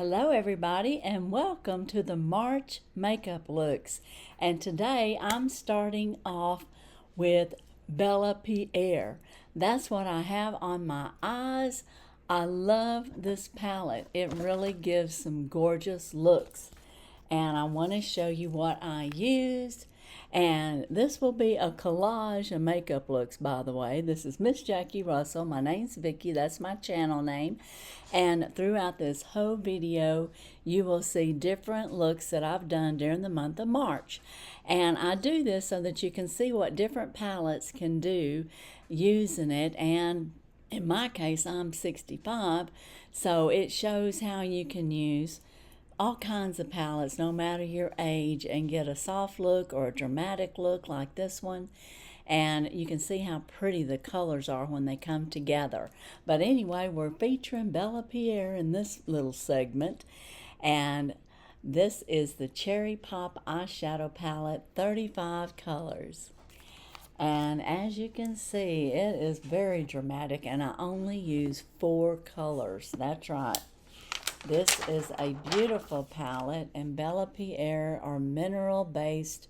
Hello everybody and welcome to the March makeup looks. And today I'm starting off with BellaPierre. That's what I have on my eyes. I love this palette. It really gives some gorgeous looks. And I want to show you what I used. And this will be a collage of makeup looks, by the way. This is Miss Jackie Russell. My name's Vicki. That's my channel name. And throughout this whole video, you will see different looks that I've done during the month of March. And I do this so that you can see what different palettes can do using it. And in my case, I'm 65, so it shows how you can use all kinds of palettes, no matter your age, and get a soft look or a dramatic look like this one. And you can see how pretty the colors are when they come together. But anyway, we're featuring BellaPierre in this little segment. And this is the Cherry Pop eyeshadow palette, 35 colors. And as you can see, it is very dramatic, and I only use 4 colors. That's right. This is a beautiful palette, and BellaPierre are mineral-based,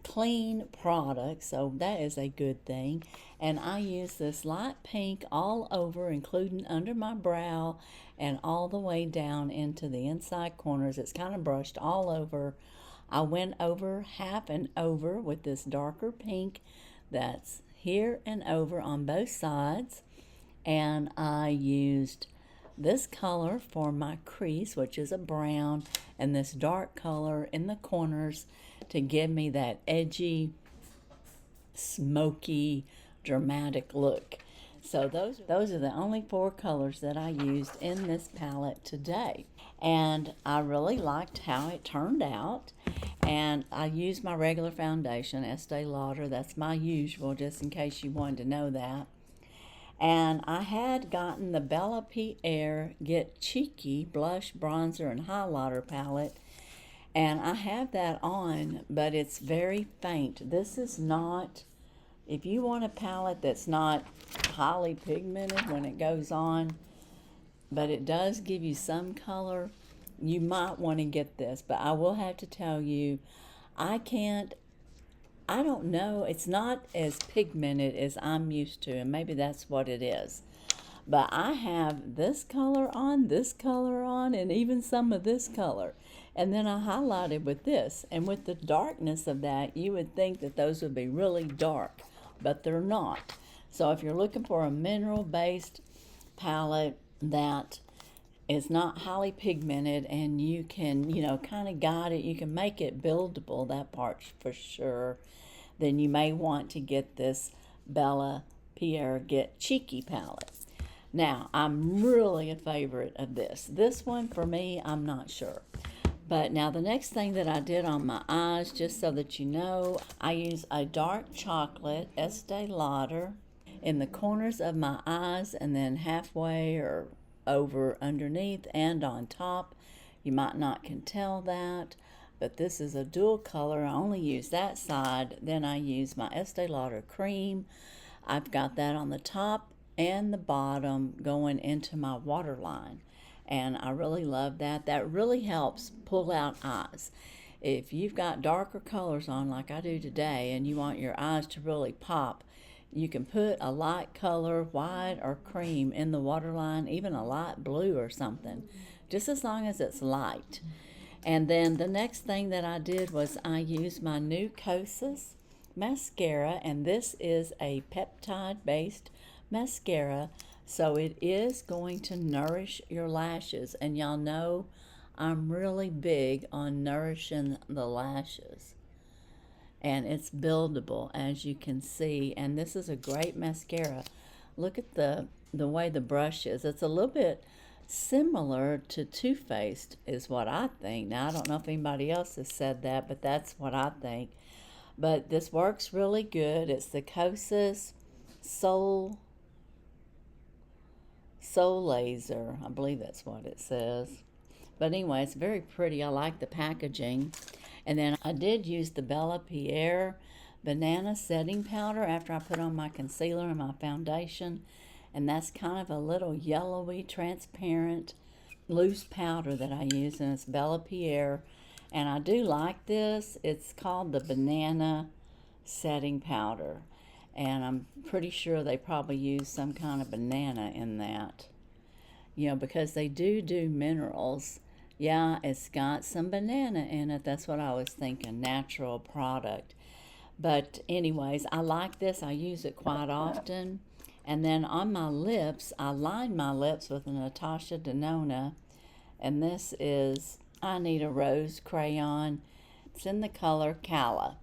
clean products, so that is a good thing. And I use this light pink all over, including under my brow and all the way down into the inside corners. It's kind of brushed all over. I went over half and over with this darker pink that's here and over on both sides. And I used this color for my crease, which is a brown, and this dark color in the corners to give me that edgy, smoky, dramatic look. So those are the only 4 colors that I used in this palette today. And I really liked how it turned out. And I used my regular foundation, Estée Lauder. That's my usual, just in case you wanted to know that. And I had gotten the BellaPierre Get Cheeky blush, bronzer, and highlighter palette. And I have that on, but it's very faint. This is not, if you want a palette that's not highly pigmented when it goes on, but it does give you some color, you might want to get this. But I will have to tell you, I don't know, it's not as pigmented as I'm used to, and maybe that's what it is. But I have this color on, and even some of this color. And then I highlighted with this. And with the darkness of that, you would think that those would be really dark, but they're not. So if you're looking for a mineral-based palette that is not highly pigmented, and you can, kind of guide it, you can make it buildable, that part for sure, then you may want to get this BellaPierre Get Cheeky palette. Now, I'm really a favorite of this. This one, for me, I'm not sure. But now the next thing that I did on my eyes, just so that you know, I use a dark chocolate Estée Lauder in the corners of my eyes, and then halfway or over underneath and on top. You might not can tell that, but this is a dual color. I only use that side. Then I use my Estée Lauder cream. I've got that on the top and the bottom going into my waterline, and I really love that. That really helps pull out eyes. If you've got darker colors on like I do today, and you want your eyes to really pop, you can put a light color, white or cream, in the waterline, even a light blue or something, just as long as it's light. And then the next thing that I did was I used my new Kosas mascara, and this is a peptide-based mascara, so it is going to nourish your lashes. And y'all know I'm really big on nourishing the lashes. And it's buildable, as you can see. And this is a great mascara. Look at the way the brush is. It's a little bit similar to Too Faced, is what I think. Now, I don't know if anybody else has said that, but that's what I think. But this works really good. It's the Kosas Soul Laser. I believe that's what it says. But anyway, it's very pretty. I like the packaging. And then I did use the BellaPierre Banana Setting Powder after I put on my concealer and my foundation. And that's kind of a little yellowy, transparent loose powder that I use, and it's BellaPierre, and I do like this. It's called the banana setting powder, and I'm pretty sure they probably use some kind of banana in that, you know, because they do minerals. Yeah, it's got some banana in it. That's what I was thinking, natural product. But anyways, I like this. I use it quite often. And then on my lips, I line my lips with a Natasha Denona, and this is I Need a Rose crayon. It's in the color Calla.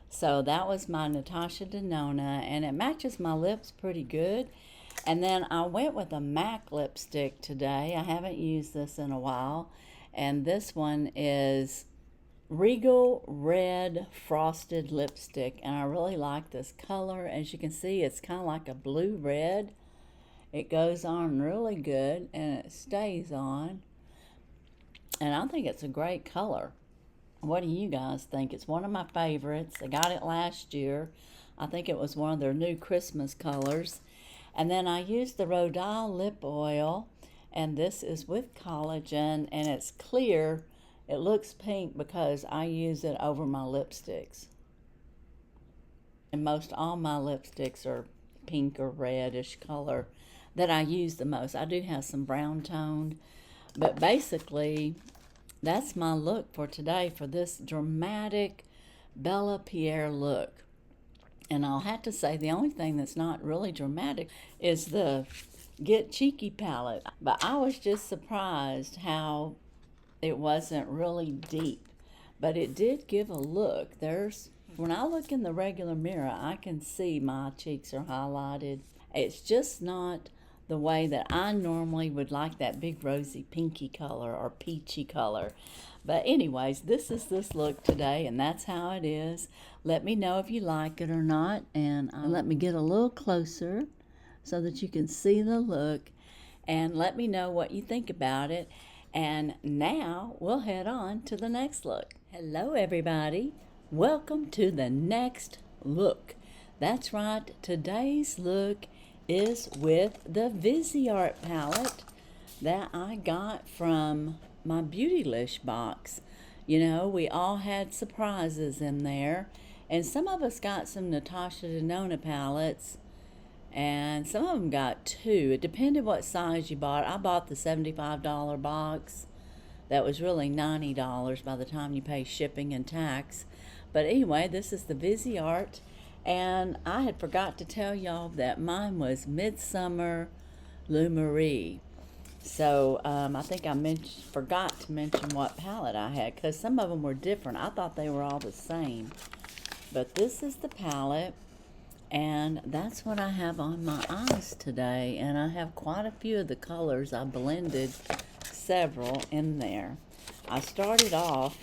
So that was my Natasha Denona, and it matches my lips pretty good. And then I went with a MAC lipstick today. I haven't used this in a while, and this one is Regal Red Frosted Lipstick, and I really like this color. As you can see, it's kind of like a blue red. It goes on really good, and it stays on, and I think it's a great color. What do you guys think? It's one of my favorites. I got it last year. I think it was one of their new Christmas colors. And then I used the Rodale lip oil, and this is with collagen, and it's clear. It looks pink because I use it over my lipsticks. And most all my lipsticks are pink or reddish color that I use the most. I do have some brown toned, but basically that's my look for today for this dramatic BellaPierre look. And I'll have to say the only thing that's not really dramatic is the Get Cheeky palette. But I was just surprised how it wasn't really deep, but it did give a look. When I look in the regular mirror, I can see my cheeks are highlighted. It's just not the way that I normally would like that big rosy pinky color or peachy color. But anyways, this is this look today, and that's how it is. Let me know if you like it or not, and let me get a little closer so that you can see the look, and let me know what you think about it. And now we'll head on to the next look. Hello everybody, welcome to the next look. That's right, today's look is with the Viseart palette that I got from my Beautylish box. You know, we all had surprises in there, and some of us got some Natasha Denona palettes, and some of them got two. It depended what size you bought. I bought the $75 box. That was really $90 by the time you pay shipping and tax. But anyway, this is the Viseart, and I had forgot to tell y'all that mine was Midsummer Lou Marie. So I think I forgot to mention what palette I had, because some of them were different. I thought they were all the same. But this is the palette, and that's what I have on my eyes today. And I have quite a few of the colors. I blended several in there. I started off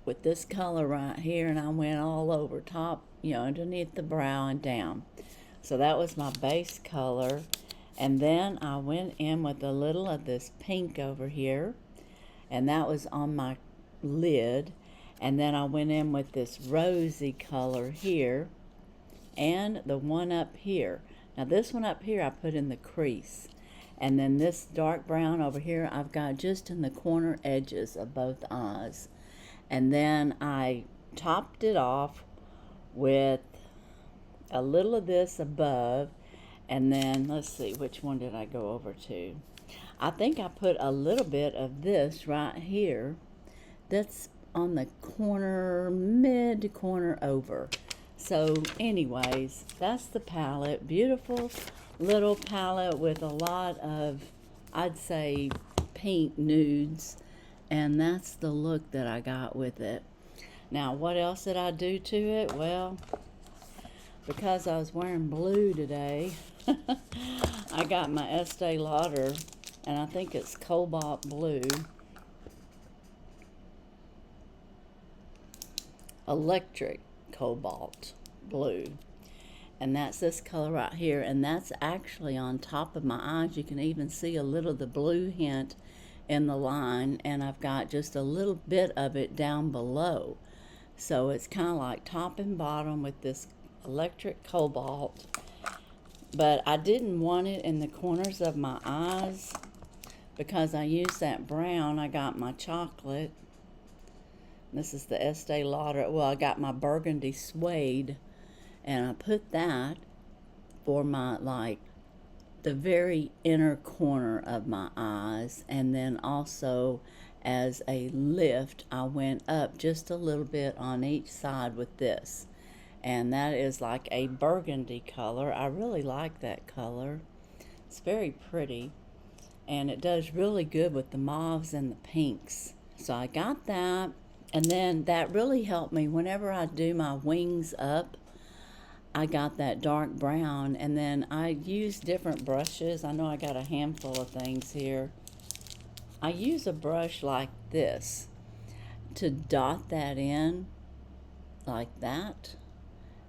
with this color right here, and I went all over top, you know, underneath the brow and down. So that was my base color. And then I went in with a little of this pink over here, and that was on my lid. And then I went in with this rosy color here, and the one up here. Now this one up here I put in the crease. And then this dark brown over here I've got just in the corner edges of both eyes. And then I topped it off with a little of this above. And then, let's see, which one did I go over to? I think I put a little bit of this right here. That's on the corner, mid-corner over. So, anyways, that's the palette. Beautiful little palette with a lot of, I'd say, pink nudes. And that's the look that I got with it. Now, what else did I do to it? Well, because I was wearing blue today, I got my Estée Lauder, and I think it's cobalt blue, electric cobalt blue, and that's this color right here, and that's actually on top of my eyes. You can even see a little of the blue hint in the line, and I've got just a little bit of it down below. So it's kind of like top and bottom with this electric cobalt. But I didn't want it in the corners of my eyes because I used that brown, I got my chocolate. This is the Estée Lauder. Well, I got my burgundy suede, and I put that for my, like, the very inner corner of my eyes, and then also as a lift, I went up just a little bit on each side with this. And that is like a burgundy color. I really like that color. It's very pretty, and it does really good with the mauves and the pinks. So I got that, and then that really helped me whenever I do my wings up. I got that dark brown, and then I use different brushes. I know I got a handful of things here. I use a brush like this to dot that in like that,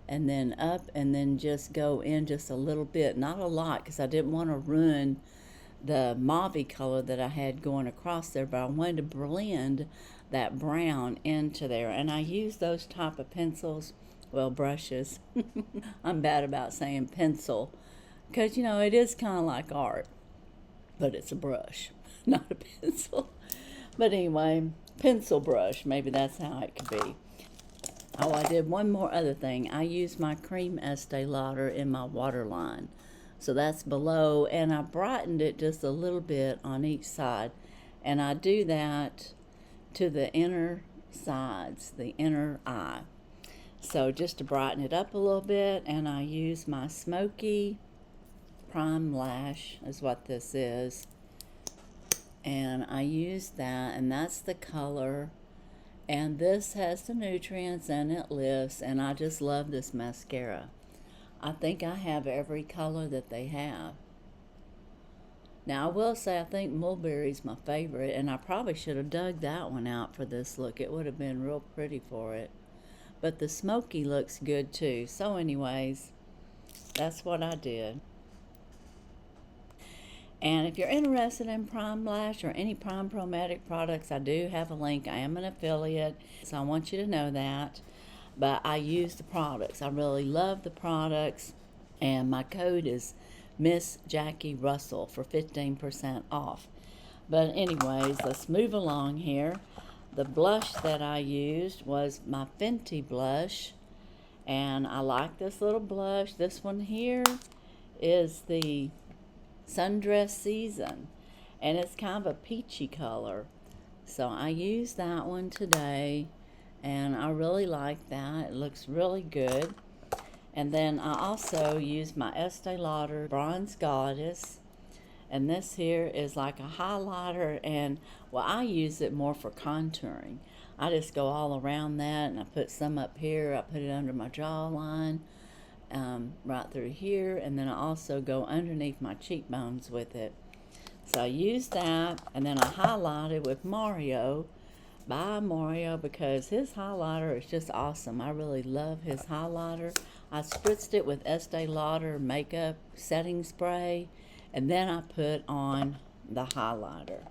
and then up, and then just go in just a little bit, not a lot, because I didn't want to ruin the mauve color that I had going across there, but I wanted to blend that brown into there. And I use those type of pencils, well, brushes. I'm bad about saying pencil, because, you know, it is kind of like art, but it's a brush, not a pencil. But anyway, pencil brush, maybe that's how it could be. Oh, I did one more other thing. I used my cream Estee Lauder in my waterline. So that's below, and I brightened it just a little bit on each side. And I do that to the inner sides, the inner eye. So just to brighten it up a little bit, and I use my Smoky Prime Lash, is what this is. And I use that, and that's the color. And this has the nutrients, and it lifts, and I just love this mascara. I think I have every color that they have. Now, I will say I think Mulberry's my favorite, and I probably should have dug that one out for this look. It would have been real pretty for it. But the Smoky looks good too. So anyways, that's what I did. And if you're interested in Prime Lash or any Prime Chromatic products, I do have a link. I am an affiliate, so I want you to know that. But I use the products. I really love the products. And my code is Miss Jackie Russell for 15% off. But anyways, let's move along here. The blush that I used was my Fenty blush. And I like this little blush. This one here is the Sundress Season, and it's kind of a peachy color, so I used that one today, and I really like that. It looks really good. And then I also used my Estee Lauder Bronze Goddess, and this here is like a highlighter, and well, I use it more for contouring. I just go all around that, and I put some up here, I put it under my jawline, right through here, and then I also go underneath my cheekbones with it. So I used that, and then I highlighted with Mario by Mario, because his highlighter is just awesome. I really love his highlighter. I spritzed it with Estee Lauder makeup setting spray, and then I put on the highlighter.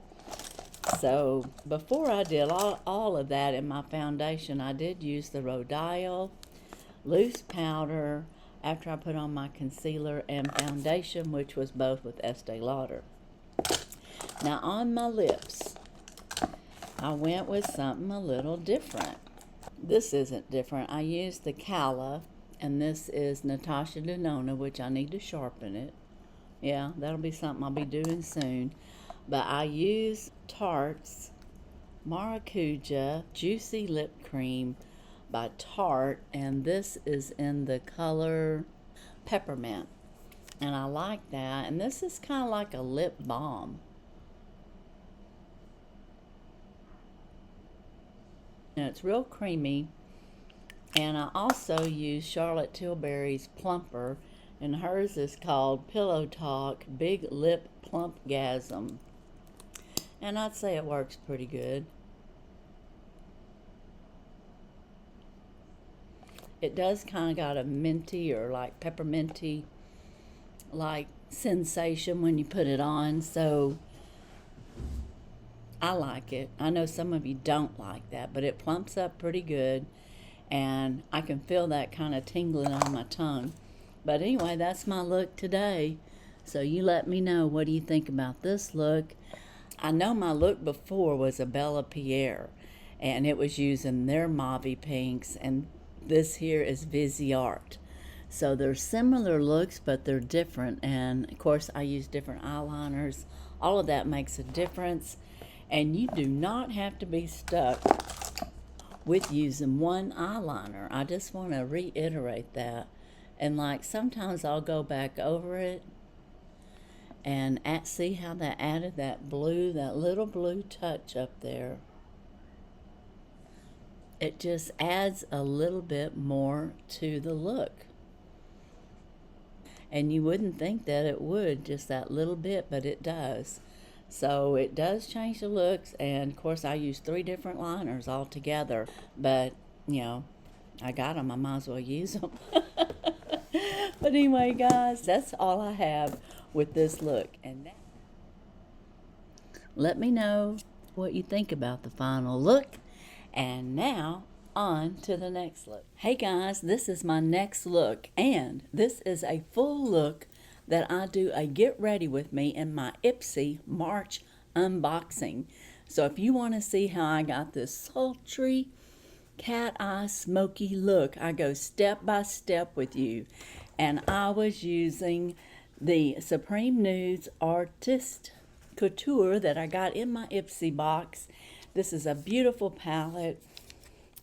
So before I did all of that in my foundation, I did use the Rodial loose powder after I put on my concealer and foundation, which was both with Estee Lauder. Now on my lips, I went with something a little different. This isn't different. I used the Cala, and this is Natasha Denona, which I need to sharpen it. Yeah, that'll be something I'll be doing soon. But I use Tarte's Maracuja Juicy Lip Cream by Tarte, and this is in the color Peppermint, and I like that. And this is kind of like a lip balm, and it's real creamy. And I also use Charlotte Tilbury's Plumper, and hers is called Pillow Talk Big Lip Plumpgasm, and I'd say it works pretty good. It does kind of got a minty or like pepperminty like sensation when you put it on, so I like it. I know some of you don't like that, but it plumps up pretty good, and I can feel that kind of tingling on my tongue. But anyway, that's my look today. So you let me know, what do you think about this look? I know my look before was a BellaPierre, and it was using their mauve pinks, and this here is Viseart. So they're similar looks, but they're different. And of course, I use different eyeliners. All of that makes a difference. And you do not have to be stuck with using one eyeliner. I just want to reiterate that. And like sometimes I'll go back over it and see how that added that blue, that little blue touch up there. It just adds a little bit more to the look. And you wouldn't think that it would, just that little bit, but it does. So it does change the looks, and of course I use 3 different liners all together, but you know, I got them, I might as well use them. But anyway, guys, that's all I have with this look. And now, let me know what you think about the final look. And now, on to the next look. Hey guys, this is my next look, and this is a full look that I do a get ready with me in my Ipsy March unboxing. So if you want to see how I got this sultry cat eye smoky look, I go step by step with you. And I was using the Supreme Nudes Artist Couture that I got in my Ipsy box. This is a beautiful palette.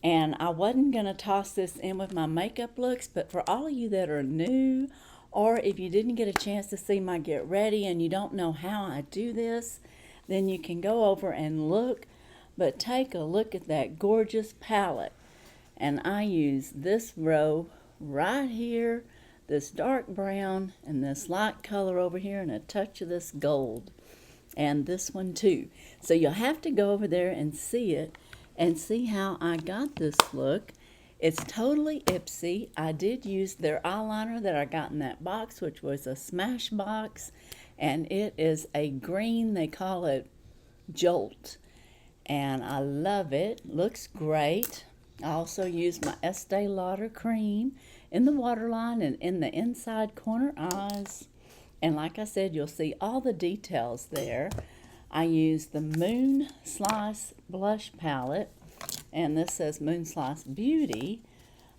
And I wasn't going to toss this in with my makeup looks, but for all of you that are new, or if you didn't get a chance to see my get ready and you don't know how I do this, then you can go over and look. But take a look at that gorgeous palette. And I use this row right here, this dark brown, and this light color over here, and a touch of this gold. And this one too. So you'll have to go over there and see it, and see how I got this look. It's totally Ipsy. I did use their eyeliner that I got in that box, which was a smash box, and it is a green, they call it Jolt, and I love it. Looks great. I also used my Estée Lauder cream in the waterline and in the inside corner eyes, and like I said, you'll see all the details there. I used the Moon Slice blush palette, and this says Moon Slice Beauty,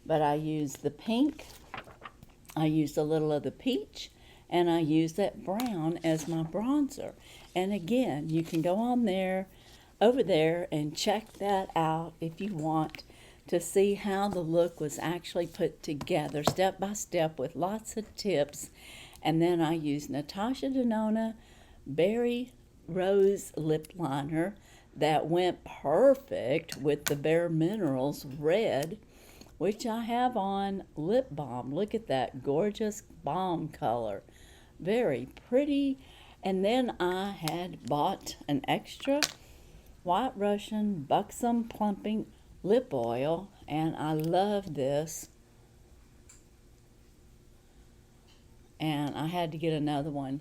but I used the pink, I used a little of the peach, and I used that brown as my bronzer. And again, you can go on there, over there, and check that out if you want to see how the look was actually put together, step by step, with lots of tips. And then I used Natasha Denona Berry Rose lip liner that went perfect with the Bare Minerals red, which I have on lip balm. Look at that gorgeous balm color, very pretty. And then I had bought an extra White Russian Buxom Plumping lip oil, and I love this, and I had to get another one.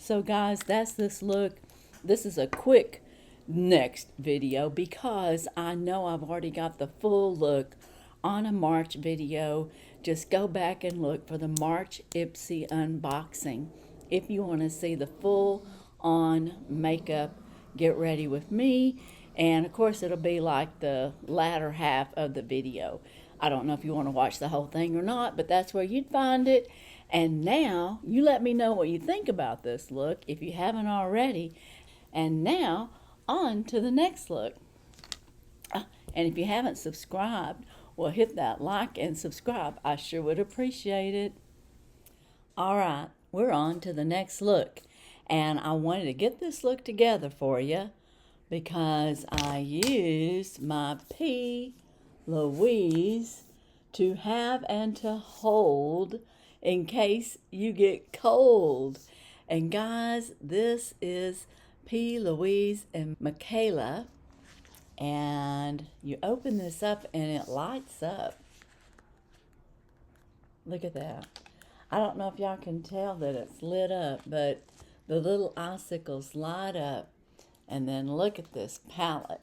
So guys, that's this look. This is a quick next video because I know I've already got the full look on a March video. Just go back and look for the March Ipsy unboxing if you want to see the full on makeup get ready with me. And of course it'll be like the latter half of the video. I don't know if you want to watch the whole thing or not, but that's where you'd find it. And now, you let me know what you think about this look if you haven't already. And now, on to the next look. And if you haven't subscribed, well, hit that like and subscribe. I sure would appreciate it. All right, we're on to the next look. And I wanted to get this look together for you because I used my PLouise to have and to hold in case you get cold. And guys, this is PLouise and Michaela, and you open this up and it lights up. Look at that. I don't know if y'all can tell that it's lit up, but the little icicles light up. And then look at this palette.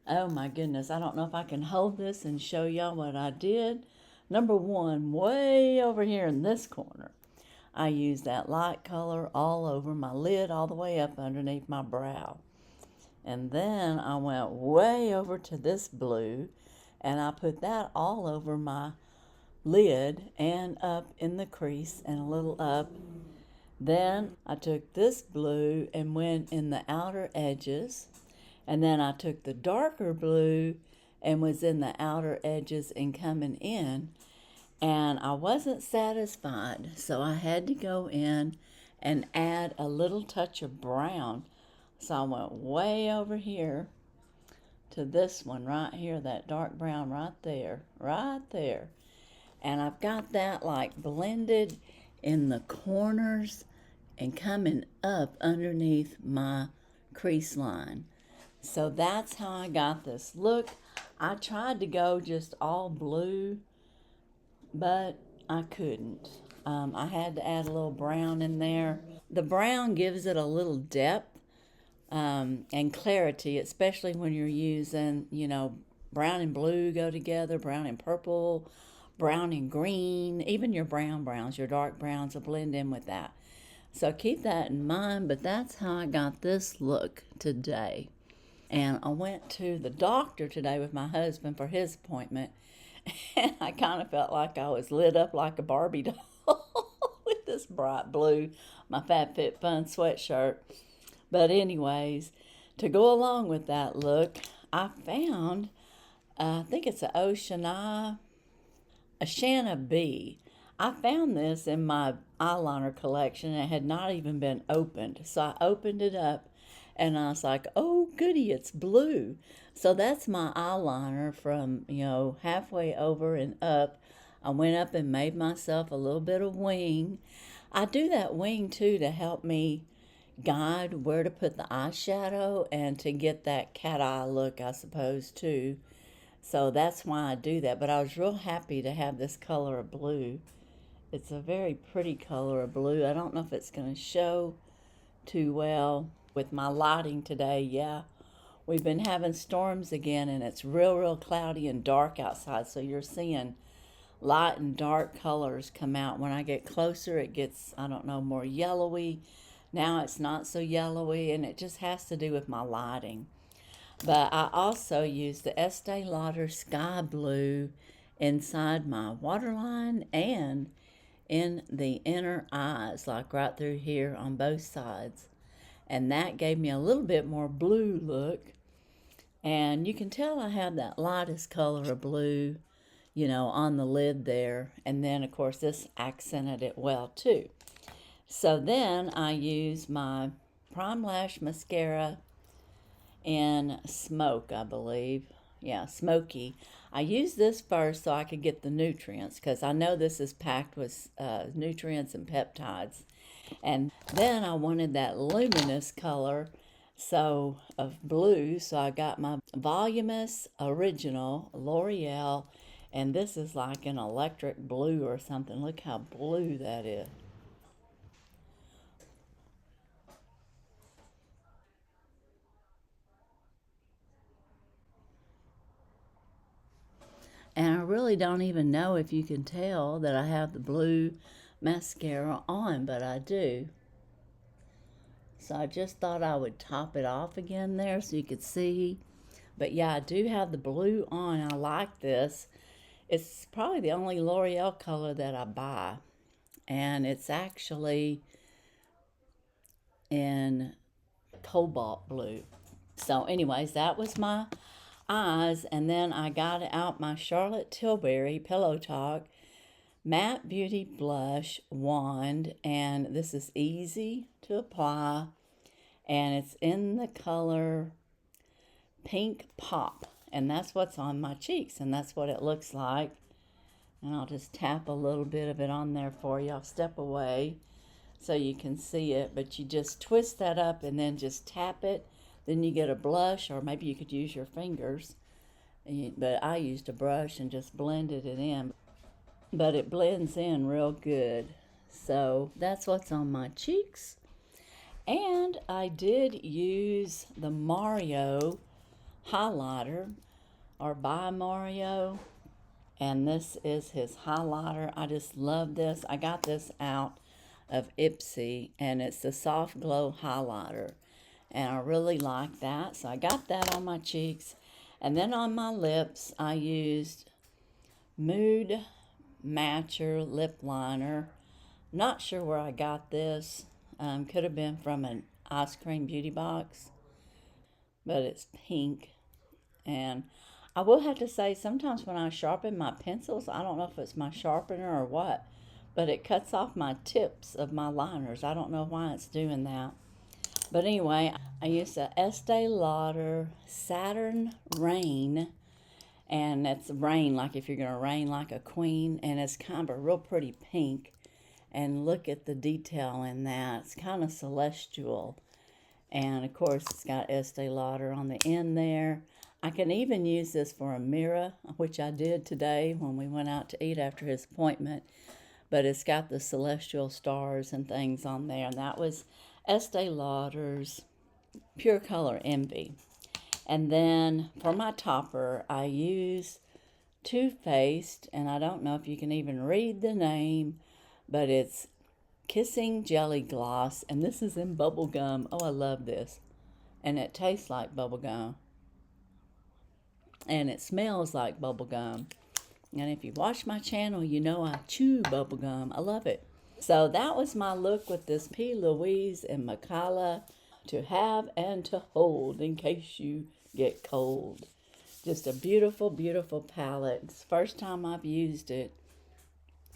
Oh my goodness, I don't know if I can hold this and show y'all what I did. Number one, way over here in this corner, I used that light color all over my lid, all the way up underneath my brow. And then I went way over to this blue, and I put that all over my lid and up in the crease and a little up. Then I took this blue and went in the outer edges, and then I took the darker blue and was in the outer edges and coming in, and I wasn't satisfied, so I had to go in and add a little touch of brown. So I went way over here to this one right here, that dark brown right there, and I've got that like blended in the corners and coming up underneath my crease line. So that's how I got this look. I tried to go just all blue, but I couldn't. I had to add a little brown in there. The brown gives it a little depth and clarity, especially when you're using, brown and blue go together, brown and purple, brown and green, even your brown browns, your dark browns will blend in with that. So keep that in mind, but that's how I got this look today. And I went to the doctor today with my husband for his appointment, and I kind of felt like I was lit up like a Barbie doll with this bright blue, my FabFitFun sweatshirt. But anyways, to go along with that look, I found, I think it's a Shanna B. I found this in my eyeliner collection. It had not even been opened. So I opened it up and I was like, oh goody, it's blue. So that's my eyeliner from, halfway over and up. I went up and made myself a little bit of wing. I do that wing too to help me guide where to put the eyeshadow and to get that cat eye look, I suppose, too. So that's why I do that. But I was real happy to have this color of blue. It's a very pretty color of blue. I don't know if it's going to show too well with my lighting today. Yeah, we've been having storms again, and it's real cloudy and dark outside. So you're seeing light and dark colors come out. When I get closer, it gets, I don't know, more yellowy. Now it's not so yellowy, and it just has to do with my lighting. But I also use the Estée Lauder Sky Blue inside my waterline and in the inner eyes, like right through here on both sides. And that gave me a little bit more blue look. And you can tell I have that lightest color of blue, on the lid there. And then, of course, this accented it well, too. So then I use my Prime Lash Mascara in Smoke, I believe. Yeah, Smoky. I used this first so I could get the nutrients, because I know this is packed with nutrients and peptides. And then I wanted that luminous color of blue, so I got my Voluminous Original L'Oreal, and this is like an electric blue or something. Look how blue that is. And I really don't even know if you can tell that I have the blue mascara on, but I do. So I just thought I would top it off again there so you could see. But yeah, I do have the blue on. I like this. It's probably the only L'Oreal color that I buy. And it's actually in cobalt blue. So anyways, that was my eyes. And then I got out my Charlotte Tilbury Pillow Talk Matte Beauty Blush Wand. And this is easy to apply. And it's in the color Pink Pop. And that's what's on my cheeks. And that's what it looks like. And I'll just tap a little bit of it on there for you. I'll step away so you can see it. But you just twist that up and then just tap it. Then you get a blush, or maybe you could use your fingers. But I used a brush and just blended it in. But it blends in real good. So that's what's on my cheeks. And I did use the Mario highlighter, or by Mario. And this is his highlighter. I just love this. I got this out of Ipsy, and it's the Soft Glow Highlighter. And I really like that, so I got that on my cheeks. And then on my lips, I used Mood Matcher Lip Liner. Not sure where I got this. Could have been from an ice cream beauty box, but it's pink. And I will have to say, sometimes when I sharpen my pencils, I don't know if it's my sharpener or what, but it cuts off my tips of my liners. I don't know why it's doing that. But anyway, I used the Estée Lauder Saturn Rain, and it's rain, like if you're going to reign like a queen, and it's kind of a real pretty pink. And look at the detail in that. It's kind of celestial. And of course, it's got Estee Lauder on the end there. I can even use this for a mirror, which I did today when we went out to eat after his appointment. But it's got the celestial stars and things on there. And that was Estee Lauder's Pure Color Envy. And then for my topper, I used Too Faced, and I don't know if you can even read the name, but it's Kissing Jelly Gloss, and this is in bubblegum. Oh, I love this. And it tastes like bubblegum. And it smells like bubblegum. And if you watch my channel, you know I chew bubblegum. I love it. So that was my look with this PLouise and Macala to have and to hold in case you get cold. Just a beautiful, beautiful palette. It's the first time I've used it.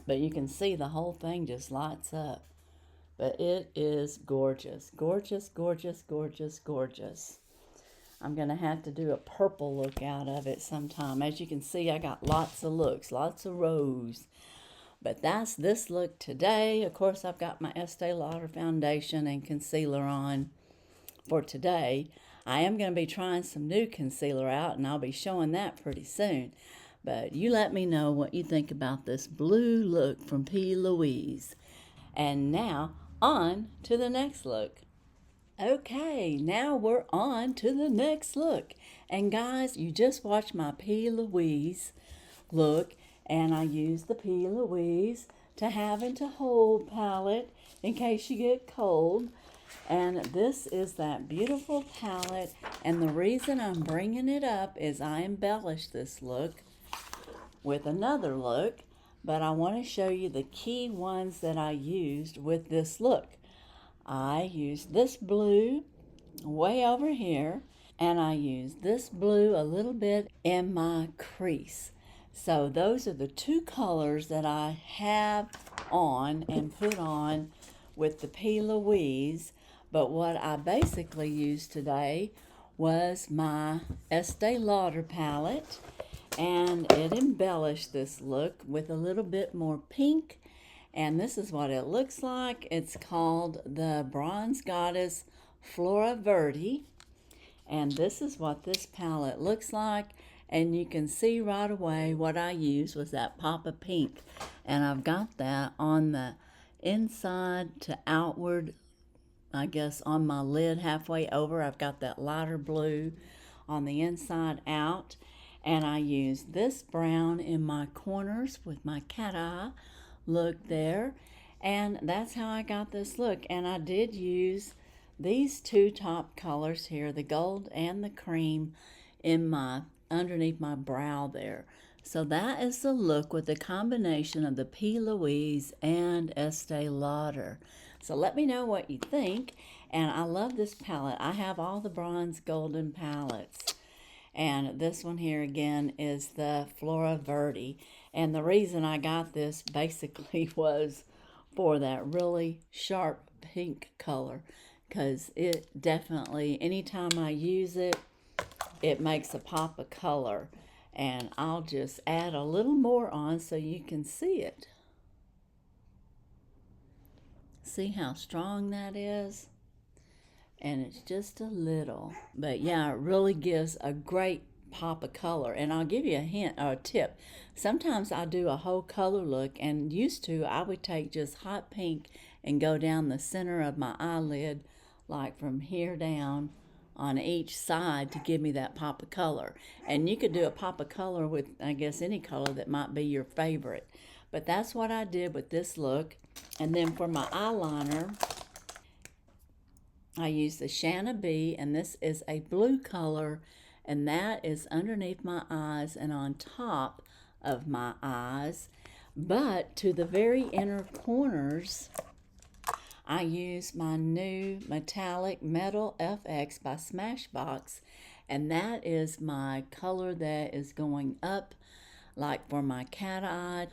But you can see the whole thing just lights up. But it is gorgeous. Gorgeous, gorgeous, gorgeous, gorgeous. I'm going to have to do a purple look out of it sometime. As you can see, I got lots of looks, lots of rows. But that's this look today. Of course, I've got my Estee Lauder foundation and concealer on for today. I am going to be trying some new concealer out, and I'll be showing that pretty soon. But you let me know what you think about this blue look from PLouise. And now, on to the next look. Okay, now we're on to the next look. And guys, you just watched my PLouise look, and I used the PLouise to have and to hold palette in case you get cold. And this is that beautiful palette, and the reason I'm bringing it up is I embellished this look with another look, but I want to show you the key ones that I used with this look. I used this blue way over here, and I used this blue a little bit in my crease. So those are the two colors that I have on and put on with the PLouise. But what I basically used today was my Estee Lauder palette, and it embellished this look with a little bit more pink. And this is what it looks like. It's called the Bronze Goddess Flora Verde. And this is what this palette looks like. And you can see right away what I used was that pop of pink. And I've got that on the inside to outward, I guess on my lid halfway over. I've got that lighter blue on the inside out. And I used this brown in my corners with my cat eye look there, and that's how I got this look. And I did use these two top colors here, the gold and the cream, in my underneath my brow there. So that is the look with the combination of the PLouise and Estee Lauder. So let me know what you think. And I love this palette. I have all the bronze golden palettes, and this one here again is the Flora Verde. And the reason I got this basically was for that really sharp pink color, because it definitely, anytime I use it, it makes a pop of color. And I'll just add a little more on so you can see it. See how strong that is? And it's just a little. But yeah, it really gives a great pop of color. And I'll give you a hint or a tip. Sometimes I do a whole color look, and used to I would take just hot pink and go down the center of my eyelid, like from here down on each side, to give me that pop of color. And you could do a pop of color with, I guess, any color that might be your favorite. But that's what I did with this look. And then for my eyeliner, I used the Shanna B, and this is a blue color, and that is underneath my eyes and on top of my eyes. But to the very inner corners, I use my new metallic Metal FX by Smashbox, and that is my color that is going up, like for my cat eye.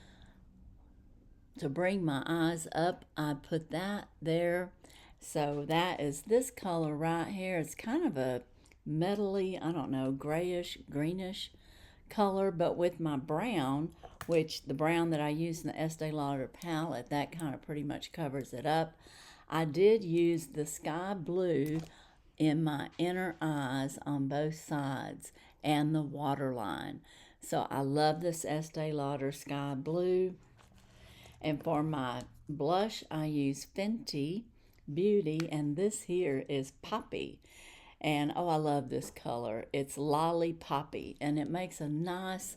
To bring my eyes up, I put that there. So that is this color right here. It's kind of a metally, I don't know, grayish, greenish color, but with my brown, which the brown that I use in the Estee Lauder palette, that kind of pretty much covers it up. I did use the sky blue in my inner eyes on both sides and the waterline. So I love this Estee Lauder sky blue. And for my blush, I use Fenty Beauty, and this here is Poppy. And oh, I love this color. It's Lolly Poppy, and it makes a nice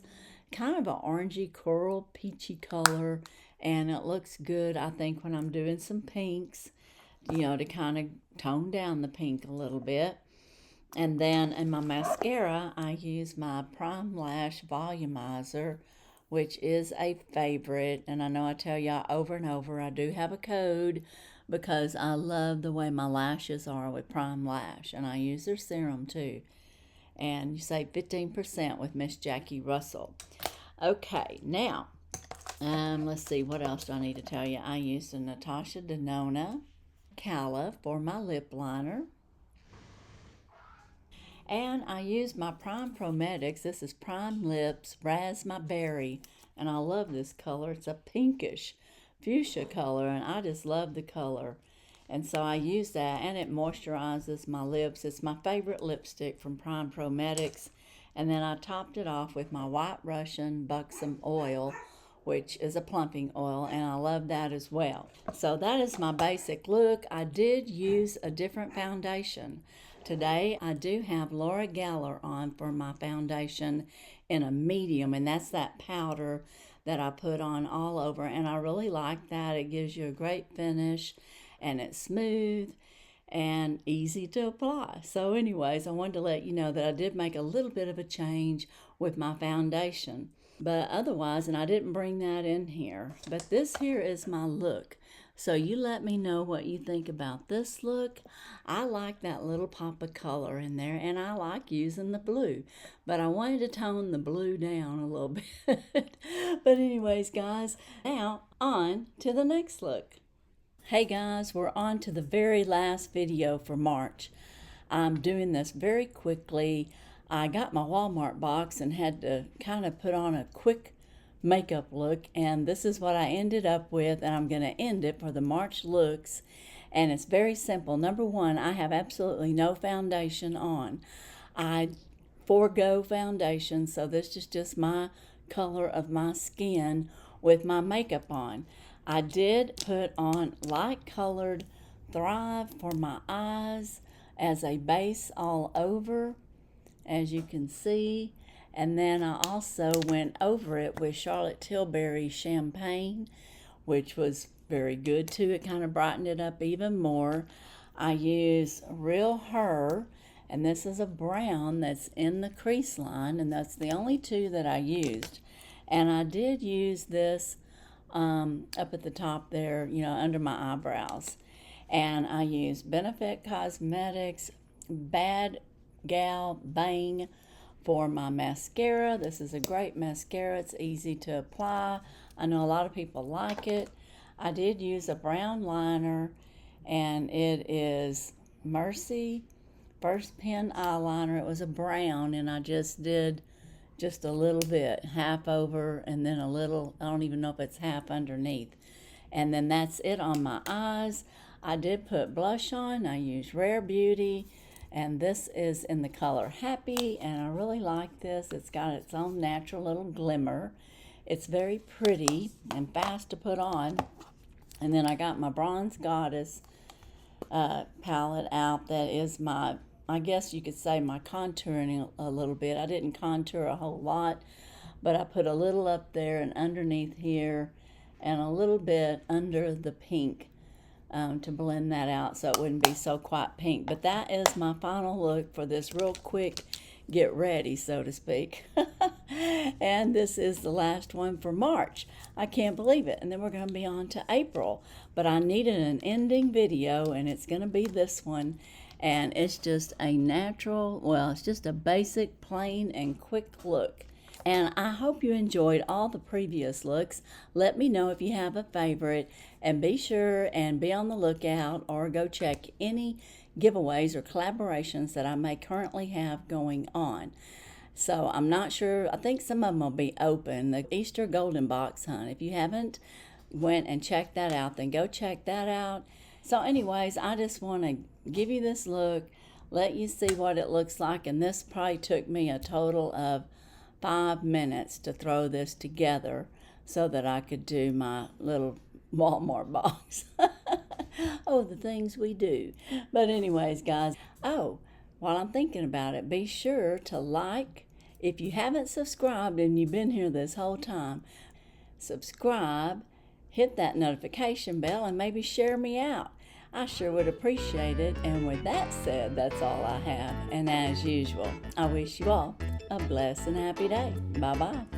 kind of an orangey coral peachy color, and it looks good, I think, when I'm doing some pinks, you know, to kind of tone down the pink a little bit. And then in my mascara, I use my Prime Lash Volumizer, which is a favorite. And I know I tell y'all over and over, I do have a code because I love the way my lashes are with Prime Lash. And I use their serum too. And you save 15% with Miss Jackie Russell. Okay, now, let's see, what else do I need to tell you? I used a Natasha Denona Calla for my lip liner. And I used my Prime Prometics. This is Prime Lips Raspberry, and I love this color. It's a pinkish fuchsia color, and I just love the color. And so I use that, and it moisturizes my lips. It's my favorite lipstick from Prime Prometics. And then I topped it off with my White Russian Buxom oil, which is a plumping oil, and I love that as well. So that is my basic look. I did use a different foundation. Today, I do have Laura Geller on for my foundation in a medium, and that's that powder that I put on all over, and I really like that. It gives you a great finish, and it's smooth and easy to apply. So anyways, I wanted to let you know that I did make a little bit of a change with my foundation. But otherwise, and I didn't bring that in here, but this here is my look. So you let me know what you think about this look. I like that little pop of color in there, and I like using the blue. But I wanted to tone the blue down a little bit. But anyways, guys, now on to the next look. Hey guys, we're on to the very last video for March. I'm doing this very quickly. I got my Walmart box and had to kind of put on a quick makeup look, and this is what I ended up with, and I'm going to end it for the March looks. And it's very simple. Number one, I have absolutely no foundation on. I forego foundation, so this is just my color of my skin with my makeup on. I did put on light colored Thrive for my eyes as a base all over, as you can see. And then I also went over it with Charlotte Tilbury Champagne, which was very good too. It kind of brightened it up even more. I used RealHer, and this is a brown that's in the crease line, and that's the only two that I used. And I did use this up at the top there, you know, under my eyebrows. And I used Benefit Cosmetics Bad Gal Bang for my mascara. This is a great mascara. It's easy to apply. I know a lot of people like it. I did use a brown liner, and it is Mercy First Pen Eyeliner. It was a brown, and I just did just a little bit, half over, and then a little, I don't even know if it's half underneath. And then that's it on my eyes. I did put blush on. I used Rare Beauty, and this is in the color Happy, and I really like this. It's got its own natural little glimmer. It's very pretty and fast to put on. And then I got my Bronze Goddess palette out. That is my, I guess you could say, my contouring a little bit. I didn't contour a whole lot, but I put a little up there and underneath here. and a little bit under the pink to blend that out so it wouldn't be so quite pink. But that is my final look for this real quick get ready, so to speak. And this is the last one for March. I can't believe it. And then we're going to be on to April. But I needed an ending video, and it's going to be this one. And it's just a natural, well, it's just a basic, plain, and quick look. And I hope you enjoyed all the previous looks. Let me know if you have a favorite, and be sure and be on the lookout or go check any giveaways or collaborations that I may currently have going on. So I'm not sure, I think some of them will be open. The Easter Golden Box Hunt, if you haven't went and checked that out, then go check that out. So anyways, I just want to give you this look, let you see what it looks like, and this probably took me a total of 5 minutes to throw this together so that I could do my little Walmart box. Oh, the things we do. But anyways, guys, oh, while I'm thinking about it, be sure to like. If you haven't subscribed and you've been here this whole time, subscribe, hit that notification bell, and maybe share me out. I sure would appreciate it. And with that said, that's all I have. And as usual, I wish you all a blessed and happy day. Bye-bye.